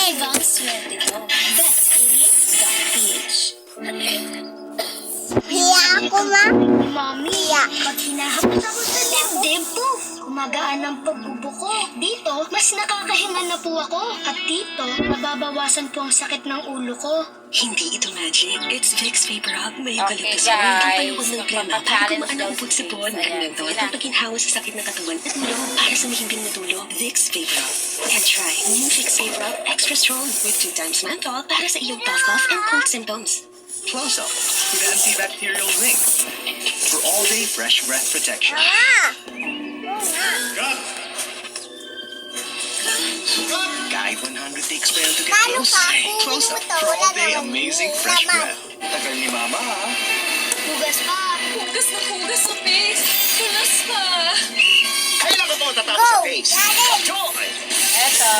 Iba ang swerte ko. Best88.ph. Hiya ako, ma. Mami, Hiya. pag hinahapos ako sa dibdib, poof, kumagaan ang pagbubuko. Dito, mas nakakahinga na po ako. At dito, nababawasan po ang sakit ng ulo ko. Hindi ito magic. It's Vicks Vapor Hub. May Okay, eucalyptus oil. guys. Ang paluwag ng krema para Magpa-challenge kumaan daw ang si pugsipon. Vicks. Ang Ayan, mentol sige at na. pagkinhawa sa sakit ng katawan at tulong para sa mahimbing na tulog. Vicks Vapor Hub. And try new Vicks Vapor Hub Extra Strong with 2 times menthol para sa iyong cough and cold symptoms. Close Up with antibacterial zinc for all-day fresh breath protection. Cut! Kahit 100 takes pa yan to get Paano close. ka? Close Up Kunin mo to. for Wala all-day naman. amazing fresh Tama. breath. Tagal ni Mama, ha? Hugas pa. Hugas sa face. Hugas pa. Kailan ka po tatapos Go! sa face? Galing! Joy! Eto.